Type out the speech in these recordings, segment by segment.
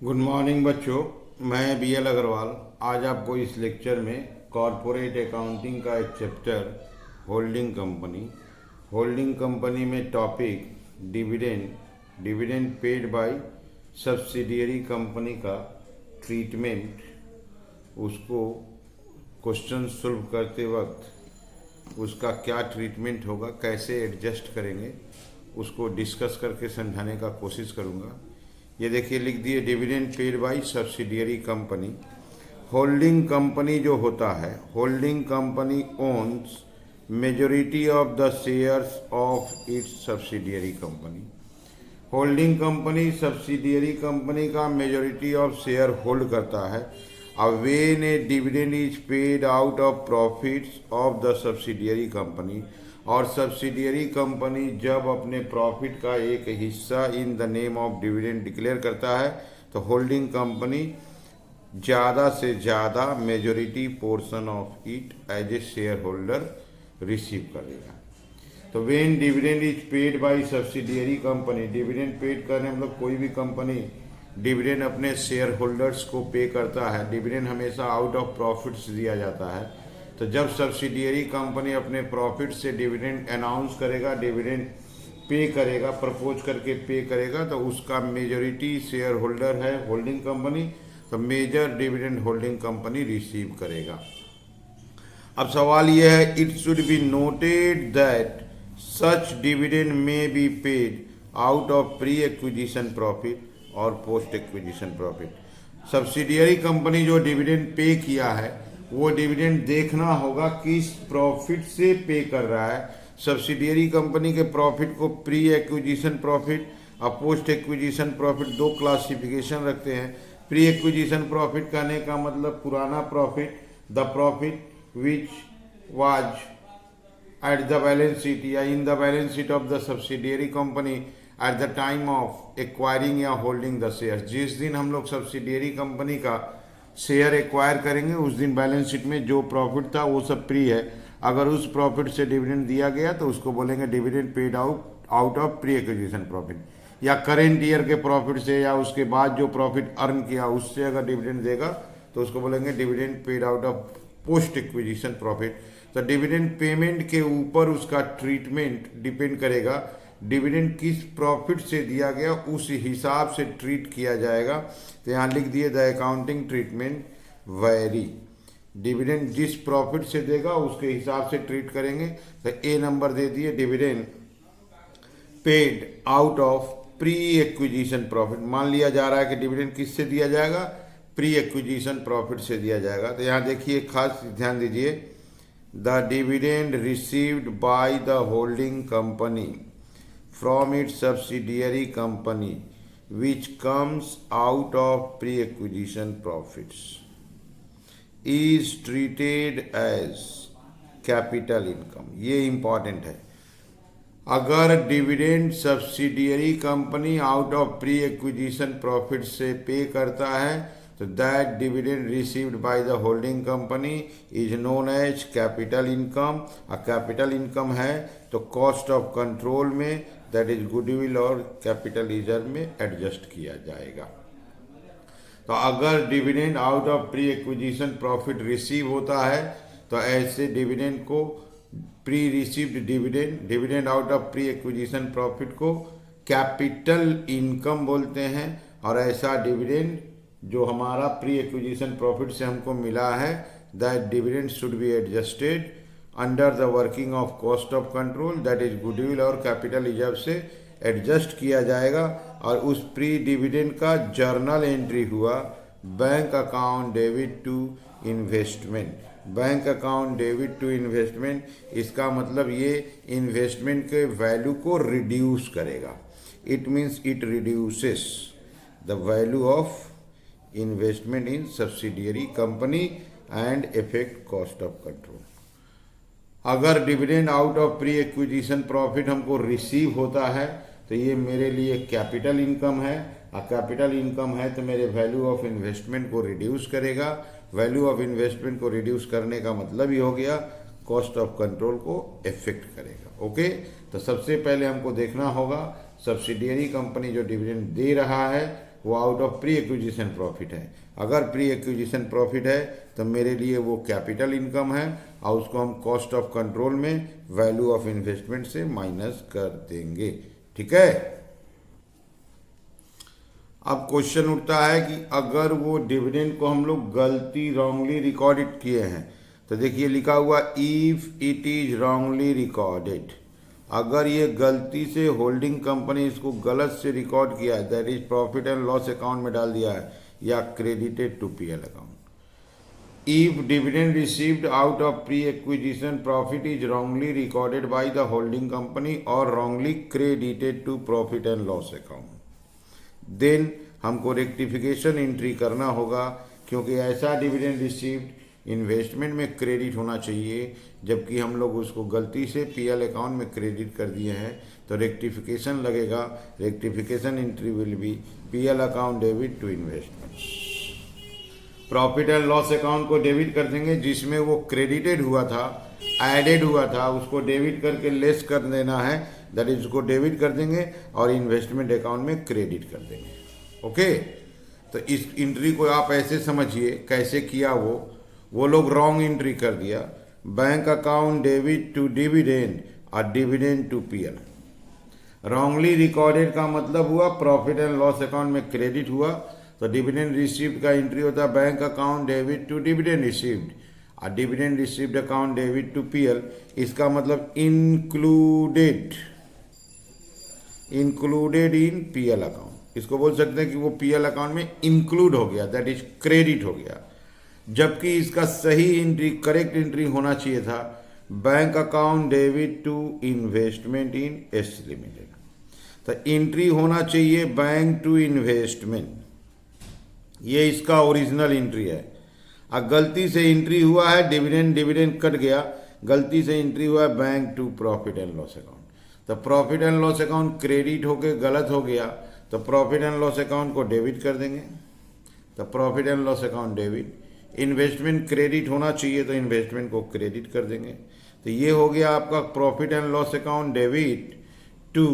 Good morning बच्चों। मैं BL Agarwal आज आपको इस लेक्चर में कॉरपोरेट अकाउंटिंग का एक चैप्टर होल्डिंग कंपनी में topic dividend paid by subsidiary company का ट्रीटमेंट, उसको क्वेश्चन सॉल्व करते वक्त उसका क्या ट्रीटमेंट होगा, कैसे एडजस्ट करेंगे, उसको डिस्कस करके समझाने का कोशिश करूँगा। ये देखिए लिख दिए dividend paid by subsidiary company. Holding company जो होता है, holding company ons majority of the shares of its subsidiary company. Holding company subsidiary company का मेजॉरिटी ऑफ शेयर होल्ड करता है। When A dividend is paid out of profits of the subsidiary company, और subsidiary company जब अपने profit का एक हिस्सा in the name of dividend declare करता है तो होल्डिंग कंपनी ज़्यादा से ज़्यादा majority portion of it as a shareholder receive करेगा। तो when dividend is paid by subsidiary company, dividend paid करने मतलब कोई भी कंपनी डिविडेंड अपने शेयर होल्डर्स को पे करता है। डिविडेंड हमेशा आउट ऑफ प्रॉफिट्स दिया जाता है। तो जब सब्सिडियरी कंपनी अपने प्रॉफिट से डिविडेंड अनाउंस करेगा, डिविडेंड पे करेगा, प्रपोज करके पे करेगा, तो उसका मेजॉरिटी शेयर होल्डर है होल्डिंग कंपनी, तो major dividend holding company receive करेगा। अब सवाल यह है, it should be noted that such dividend may be paid out of pre acquisition profit और post acquisition profit. Subsidiary company जो डिविडेंड पे किया है वो डिविडेंड देखना होगा किस प्रॉफिट से पे कर रहा है। सब्सिडियरी कंपनी के प्रॉफिट को प्री एक्विजिशन प्रॉफिट और पोस्ट एक्विजिशन प्रॉफिट दो क्लासिफिकेशन रखते हैं। प्री एक्विजिशन प्रॉफिट कहने का मतलब पुराना profit, the profit which was at the balance sheet या in the balance sheet of the subsidiary company at the time of acquiring या होल्डिंग द शेयर। जिस दिन हम लोग सब्सिडियरी कंपनी का शेयर एक्वायर करेंगे उस दिन बैलेंस शीट में जो प्रॉफिट था वो सब प्री है। अगर उस प्रॉफिट से डिविडेंड दिया गया तो उसको बोलेंगे dividend paid out of pre acquisition profit, या करेंट ईयर के प्रॉफिट से या उसके बाद जो प्रॉफिट अर्न किया उससे अगर डिविडेंड देगा तो उसको बोलेंगे dividend paid out of post acquisition profit. तो डिविडेंड पेमेंट के ऊपर उसका ट्रीटमेंट डिपेंड करेगा, डिविडेंड किस प्रॉफिट से दिया गया उस हिसाब से ट्रीट किया जाएगा। तो यहाँ लिख दिए the accounting treatment vary. Dividend जिस प्रॉफिट से देगा उसके हिसाब से ट्रीट करेंगे। तो ए नंबर दे दिए dividend paid out of pre acquisition profit. मान लिया जा रहा है कि डिविडेंड किससे दिया जाएगा, प्री एक्विजिशन प्रॉफिट से दिया जाएगा। तो यहाँ देखिए खास ध्यान दीजिए, the dividend received by the holding company from its subsidiary company which comes out of pre-acquisition profits is treated as capital income। ये important है। अगर dividend subsidiary company out of pre acquisition profit से pay करता है तो that dividend received by the holding company is known as capital income. Capital income है तो cost of control में दैट इज गुडविल और कैपिटल रिजर्व में adjust किया जाएगा। तो अगर dividend out of pre acquisition profit receive होता है तो ऐसे डिविडेंड को pre received dividend out of pre acquisition profit को कैपिटल इनकम बोलते हैं। और ऐसा डिविडेंड जो हमारा प्री एक्विजिशन प्रॉफिट से हमको मिला है that dividend should be adjusted under the working of cost of control, that is goodwill और कैपिटल रिजर्व से एडजस्ट किया जाएगा। और उस प्री डिविडेंड का जर्नल एंट्री हुआ bank account debit to investment. Bank account debit to investment, इसका मतलब ये इन्वेस्टमेंट के वैल्यू को रिड्यूस करेगा। It means it reduces the value of investment in subsidiary company and effect cost of control. अगर dividend out of pre acquisition profit हमको receive होता है तो ये मेरे लिए कैपिटल इनकम है। और कैपिटल इनकम है तो मेरे वैल्यू ऑफ इन्वेस्टमेंट को रिड्यूस करेगा। वैल्यू ऑफ इन्वेस्टमेंट को रिड्यूस करने का मतलब ही हो गया कॉस्ट ऑफ कंट्रोल को इफेक्ट करेगा। ओके, तो सबसे पहले हमको देखना होगा सब्सिडियरी कंपनी जो डिविडेंड दे रहा है वो out of pre acquisition profit है। अगर प्री एक्विजिशन प्रॉफिट है तो मेरे लिए वो कैपिटल इनकम है और उसको हम कॉस्ट ऑफ कंट्रोल में वैल्यू ऑफ इन्वेस्टमेंट से माइनस कर देंगे। ठीक है। अब क्वेश्चन उठता है कि अगर वो डिविडेंड को हम लोग गलती रॉन्गली रिकॉर्डेड किए हैं, तो देखिए लिखा हुआ if it is wrongly recorded, अगर ये गलती से होल्डिंग कंपनी इसको गलत से रिकॉर्ड किया है, that is profit and loss account में डाल दिया है या credited to PL account. If dividend received out of pre acquisition profit is wrongly recorded by the holding company और wrongly credited to profit and loss account, then हमको rectification entry करना होगा, क्योंकि ऐसा डिविडेंड रिसीव्ड इन्वेस्टमेंट में credit होना चाहिए, जबकि हम लोग उसको गलती से पीएल अकाउंट में क्रेडिट कर दिए हैं, तो रेक्टिफिकेशन लगेगा। Rectification entry will be PL account debit to investment. Profit and loss account को डेबिट कर देंगे, जिसमें वो क्रेडिटेड हुआ था, एडेड हुआ था, उसको डेबिट करके लेस कर देना है, दैट इज उसको डेबिट कर देंगे और इन्वेस्टमेंट अकाउंट में क्रेडिट कर देंगे। ओके, तो इस एंट्री को आप ऐसे समझिए कैसे किया, वो लोग रॉन्ग एंट्री कर दिया। Bank account debit to dividend और dividend to PL. Wrongly recorded का मतलब हुआ प्रॉफिट एंड लॉस अकाउंट में क्रेडिट हुआ, तो डिविडेंड रिसीव्ड का एंट्री होता है bank account debit to dividend received और dividend received account debit to PL. इसका मतलब इंक्लूडेड इन पीएल अकाउंट। इसको बोल सकते हैं कि वो पीएल अकाउंट में इंक्लूड हो गया, दैट इज क्रेडिट हो गया। जबकि इसका सही एंट्री, करेक्ट एंट्री होना चाहिए था bank account debit to investment in S limited. तो एंट्री होना चाहिए बैंक टू इन्वेस्टमेंट, ये इसका ओरिजिनल एंट्री है। अब गलती से एंट्री हुआ है डिविडेंड कट गया, गलती से एंट्री हुआ है bank to profit and loss account. तो profit and loss account credit होके गलत हो गया, तो प्रॉफिट एंड लॉस अकाउंट को डेबिट कर देंगे। तो profit and loss account debit, investment credit होना चाहिए तो इन्वेस्टमेंट को क्रेडिट कर देंगे। तो ये हो गया आपका profit and loss account debit to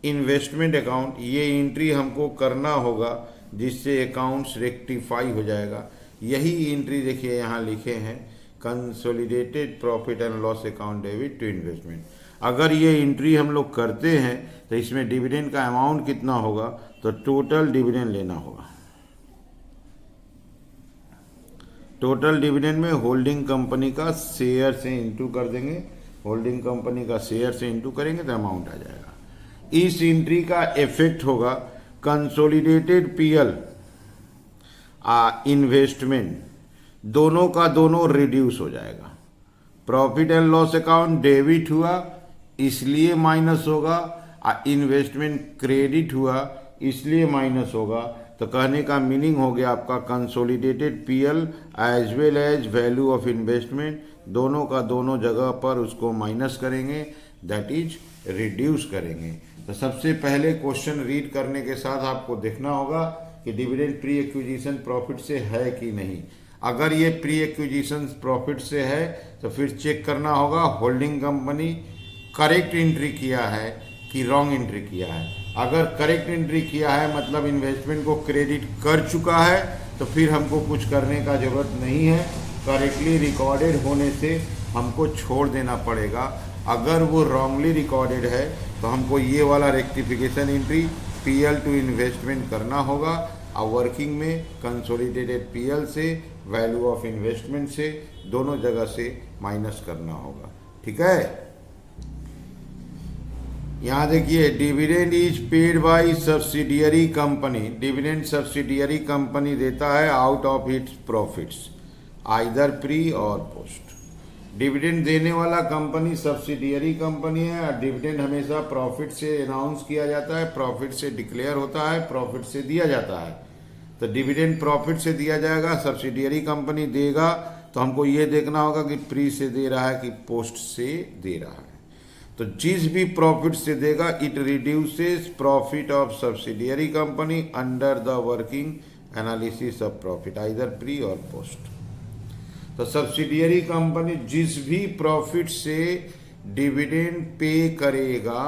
investment account. ये एंट्री हमको करना होगा जिससे अकाउंट्स रेक्टिफाई हो जाएगा। यही एंट्री देखिए यहाँ लिखे हैं, consolidated profit and loss account debit to investment. अगर ये एंट्री हम लोग करते हैं तो इसमें डिविडेंड का अमाउंट कितना होगा, तो टोटल डिविडेंड लेना होगा। टोटल डिविडेंड में होल्डिंग कंपनी का शेयर से इंटू कर देंगे, होल्डिंग कंपनी का शेयर से इंटू करेंगे तो अमाउंट आ जाएगा। इस एंट्री का इफेक्ट होगा कंसोलिडेटेड पीएल इन्वेस्टमेंट, दोनों का दोनों रिड्यूस हो जाएगा। Profit and loss account debit हुआ इसलिए माइनस होगा, इन्वेस्टमेंट क्रेडिट हुआ इसलिए माइनस होगा। तो कहने का मीनिंग हो गया आपका consolidated PL as well as value of investment, दोनों का दोनों जगह पर उसको माइनस करेंगे, दैट इज रिड्यूस करेंगे। तो सबसे पहले क्वेश्चन रीड करने के साथ आपको देखना होगा कि डिविडेंड प्री एक्विजिशन प्रॉफिट से है कि नहीं। अगर ये प्री एक्विजिशन प्रॉफिट से है तो फिर चेक करना होगा होल्डिंग कंपनी करेक्ट एंट्री किया है कि रॉन्ग एंट्री किया है। अगर करेक्ट एंट्री किया है मतलब इन्वेस्टमेंट को क्रेडिट कर चुका है, तो फिर हमको कुछ करने का जरूरत नहीं है, करेक्टली रिकॉर्डेड होने से हमको छोड़ देना पड़ेगा। अगर वो रॉन्गली रिकॉर्डेड है तो हमको ये वाला rectification entry PL to investment करना होगा और वर्किंग में कंसोलिडेटेड पीएल से वैल्यू ऑफ इन्वेस्टमेंट से दोनों जगह से माइनस करना होगा। ठीक है, यहाँ देखिए dividend is paid by subsidiary company. Dividend subsidiary company देता है out of its profits, either pre और पोस्ट। डिविडेंड देने वाला कंपनी सब्सिडियरी कंपनी है और डिविडेंड हमेशा प्रॉफिट से अनाउंस किया जाता है, प्रॉफिट से डिक्लेयर होता है, प्रॉफिट से दिया जाता है। तो डिविडेंड प्रॉफिट से दिया जाएगा, सब्सिडियरी कंपनी देगा तो हमको ये देखना होगा कि प्री से दे रहा है कि पोस्ट से दे रहा है। तो जिस भी प्रॉफिट से देगा it reduces profit of subsidiary company under the working analysis of profit, either pre और पोस्ट। तो सब्सिडियरी कंपनी जिस भी प्रॉफिट से डिविडेंड पे करेगा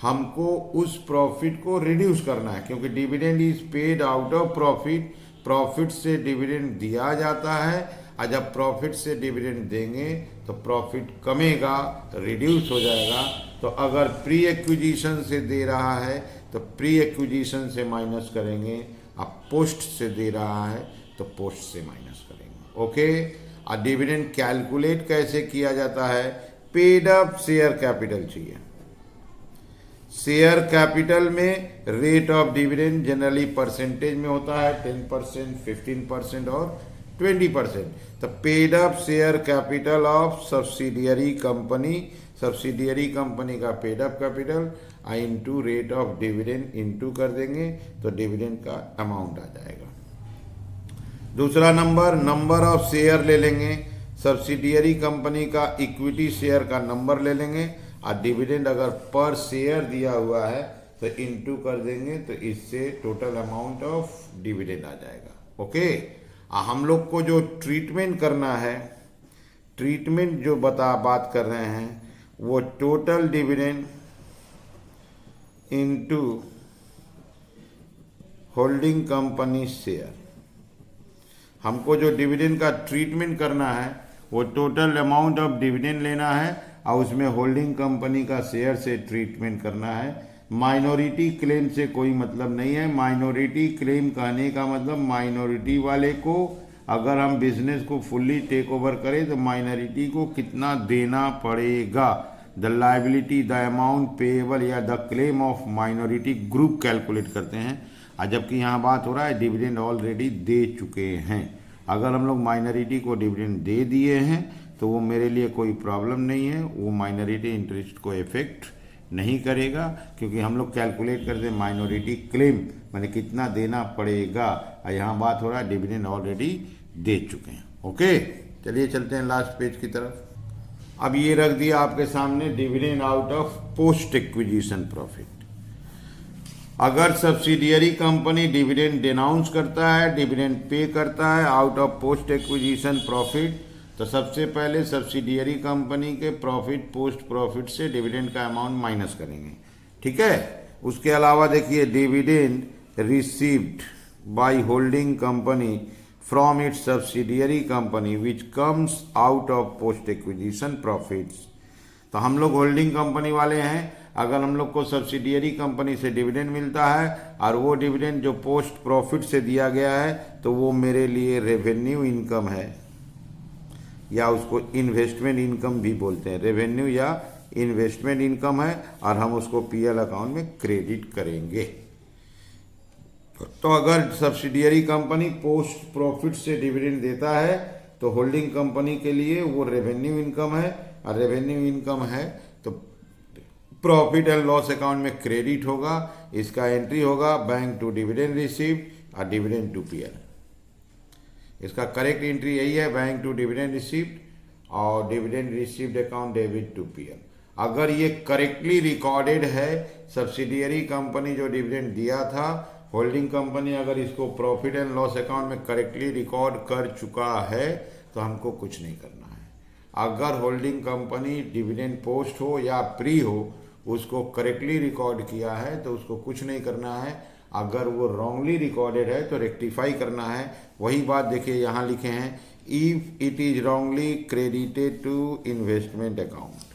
हमको उस प्रॉफिट को रिड्यूस करना है, क्योंकि dividend is paid out of profit, profit से डिविडेंड दिया जाता है, और जब प्रॉफिट से डिविडेंड देंगे तो प्रॉफिट कमेगा, रिड्यूस हो जाएगा। तो अगर प्री एक्विजिशन से दे रहा है तो प्री एक्विजिशन से माइनस करेंगे, अब पोस्ट से दे रहा है तो पोस्ट से माइनस करेंगे। ओके, और डिविडेंड कैलकुलेट कैसे किया जाता है? पेड अप शेयर कैपिटल चाहिए। शेयर कैपिटल में rate of dividend generally percentage में होता है, 10%, 15% और 20%। तो paid up share capital of subsidiary company, subsidiary company का paid up capital into rate of dividend into कर देंगे तो डिविडेंड का अमाउंट आ जाएगा। दूसरा नंबर ऑफ शेयर ले लेंगे, सब्सिडियरी कंपनी का इक्विटी शेयर का नंबर ले लेंगे, और डिविडेंड अगर पर शेयर दिया हुआ है तो इनटू कर देंगे, तो इससे टोटल अमाउंट ऑफ डिविडेंड आ जाएगा। ओके, हम लोग को जो ट्रीटमेंट करना है, ट्रीटमेंट जो बात कर रहे हैं वो total dividend into holding company share. हमको जो डिविडेंड का ट्रीटमेंट करना है वो टोटल अमाउंट ऑफ डिविडेंड लेना है और उसमें होल्डिंग कंपनी का शेयर से ट्रीटमेंट करना है। माइनॉरिटी क्लेम से कोई मतलब नहीं है। माइनॉरिटी क्लेम कहने का मतलब माइनॉरिटी वाले को, अगर हम बिजनेस को फुल्ली टेक ओवर करें तो माइनॉरिटी को कितना देना पड़ेगा, the liability, the amount payable या the claim of minority group calculate करते हैं। और जबकि यहाँ बात हो रहा है डिविडेंड ऑलरेडी दे चुके हैं। अगर हम लोग माइनॉरिटी को डिविडेंड दे दिए हैं तो वो मेरे लिए कोई प्रॉब्लम नहीं है, वो माइनॉरिटी इंटरेस्ट को इफेक्ट नहीं करेगा, क्योंकि हम लोग कैलकुलेट करते हैं माइनॉरिटी क्लेम माने कितना देना पड़ेगा, और यहाँ बात हो रहा है डिविडेंड ऑलरेडी दे चुके हैं। ओके, चलिए चलते हैं लास्ट पेज की तरफ। अब ये रख दिया आपके सामने dividend out of post acquisition profit. अगर सब्सिडियरी कंपनी डिविडेंड डिनाउंस करता है, डिविडेंड पे करता है out of post acquisition profit, तो सबसे पहले सब्सिडियरी कंपनी के प्रॉफिट पोस्ट प्रॉफिट से डिविडेंड का अमाउंट माइनस करेंगे। ठीक है, उसके अलावा देखिए dividend received by holding company from its subsidiary company which comes out of post acquisition profits. तो हम लोग होल्डिंग कंपनी वाले हैं, अगर हम लोग को सब्सिडियरी कंपनी से डिविडेंड मिलता है और वो डिविडेंड जो पोस्ट प्रॉफिट से दिया गया है तो वो मेरे लिए रेवेन्यू इनकम है, या उसको इन्वेस्टमेंट इनकम भी बोलते हैं। रेवेन्यू या इन्वेस्टमेंट इनकम है और हम उसको पीएल अकाउंट में क्रेडिट करेंगे। तो अगर सब्सिडियरी कंपनी पोस्ट प्रॉफिट से डिविडेंड देता है तो होल्डिंग कंपनी के लिए वो रेवेन्यू इनकम है, और रेवेन्यू इनकम है तो प्रॉफिट एंड लॉस अकाउंट में क्रेडिट होगा। इसका एंट्री होगा बैंक टू डिविडेंड रिसीव्ड और डिविडेंड टू पीएल। इसका करेक्ट एंट्री यही है, बैंक टू डिविडेंड रिसीव्ड और dividend received account debit to PL. अगर ये करेक्टली रिकॉर्डेड है, सब्सिडियरी कंपनी जो डिविडेंड दिया था, होल्डिंग कंपनी अगर इसको प्रॉफिट एंड लॉस अकाउंट में करेक्टली रिकॉर्ड कर चुका है तो हमको कुछ नहीं करना है। अगर होल्डिंग कंपनी डिविडेंड पोस्ट हो या प्री हो, उसको करेक्टली रिकॉर्ड किया है तो उसको कुछ नहीं करना है। अगर वो रॉन्गली रिकॉर्डेड है तो रेक्टिफाई करना है। वही बात देखिए यहाँ लिखे हैं, if it is wrongly credited to investment account.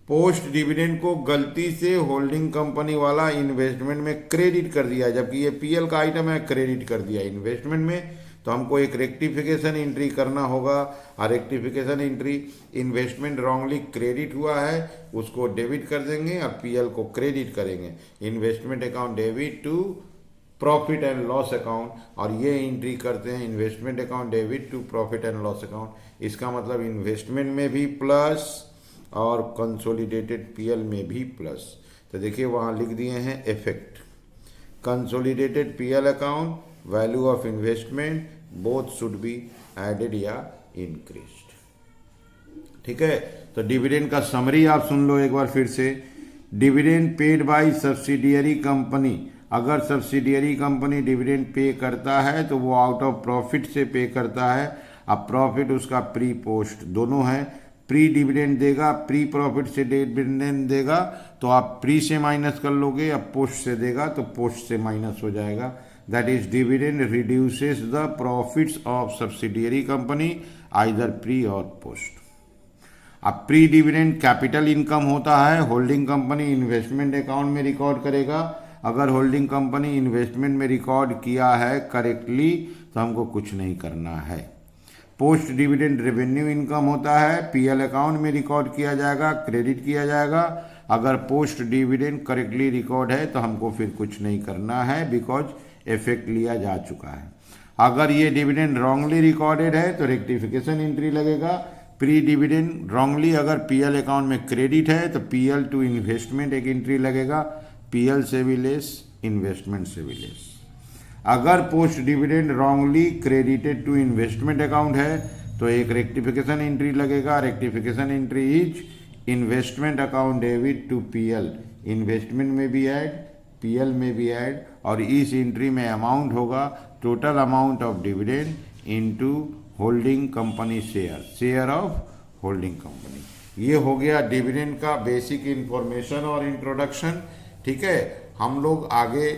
Post dividend को गलती से होल्डिंग कंपनी वाला इन्वेस्टमेंट में क्रेडिट कर दिया, जबकि ये पीएल का आइटम है, क्रेडिट कर दिया इन्वेस्टमेंट में, तो हमको एक रेक्टिफिकेशन एंट्री करना होगा। और rectification entry, investment wrongly credit हुआ है उसको डेबिट कर देंगे और पीएल को क्रेडिट करेंगे। Investment account debit to profit and loss account, और ये एंट्री करते हैं investment account debit to profit and loss account. इसका मतलब इन्वेस्टमेंट में भी प्लस और कंसोलिडेटेड पीएल में भी प्लस। तो देखिए वहाँ लिख दिए हैं effect, consolidated PL account, value of investment both should be added या इंक्रीज्ड। ठीक है, तो डिविडेंड का समरी आप सुन लो एक बार फिर से। Dividend paid by subsidiary company, अगर सब्सिडियरी कंपनी डिविडेंड पे करता है तो वो आउट ऑफ प्रॉफिट से पे करता है। अब प्रॉफिट उसका प्री पोस्ट दोनों है, प्री डिविडेंड देगा, प्री प्रॉफिट से डिविडेंड देगा तो आप प्री से माइनस कर लोगे, अब पोस्ट से देगा तो पोस्ट से माइनस हो जाएगा। That is dividend reduces the profits of subsidiary company either pre और पोस्ट। अब प्री डिविडेंड कैपिटल इनकम होता है, होल्डिंग कंपनी इन्वेस्टमेंट अकाउंट में रिकॉर्ड करेगा। अगर होल्डिंग कंपनी इन्वेस्टमेंट में रिकॉर्ड किया है करेक्टली तो हमको कुछ नहीं करना है। पोस्ट डिविडेंड रेवेन्यू इनकम होता है, पीएल अकाउंट में रिकॉर्ड किया जाएगा, क्रेडिट किया जाएगा। अगर पोस्ट डिविडेंड करेक्टली रिकॉर्ड है तो हमको फिर कुछ नहीं करना है, बिकॉज इफेक्ट लिया जा चुका है। अगर ये डिविडेंड रॉन्गली रिकॉर्डेड है तो रेक्टिफिकेशन एंट्री लगेगा। प्री डिविडेंड रॉन्गली अगर पीएल अकाउंट में क्रेडिट है तो पीएल टू इन्वेस्टमेंट एक एंट्री लगेगा, पीएल से भी लेस, इन्वेस्टमेंट से भी लेस। अगर post dividend wrongly credited to investment account है तो एक रेक्टिफिकेशन एंट्री लगेगा। Rectification entry is investment account debit to PL, investment में भी ऐड, पीएल में भी ऐड, और इस एंट्री में अमाउंट होगा total amount of dividend into holding company share, share of holding company. ये हो गया डिविडेंड का बेसिक इंफॉर्मेशन और इंट्रोडक्शन। ठीक है, हम लोग आगे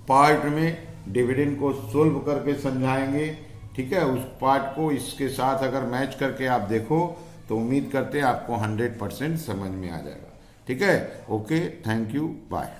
पार्ट में डिविडेंड को सोल्व करके समझाएंगे। ठीक है, उस पार्ट को इसके साथ अगर मैच करके आप देखो तो उम्मीद करते हैं आपको 100% समझ में आ जाएगा। ठीक है, ओके, थैंक यू, बाय।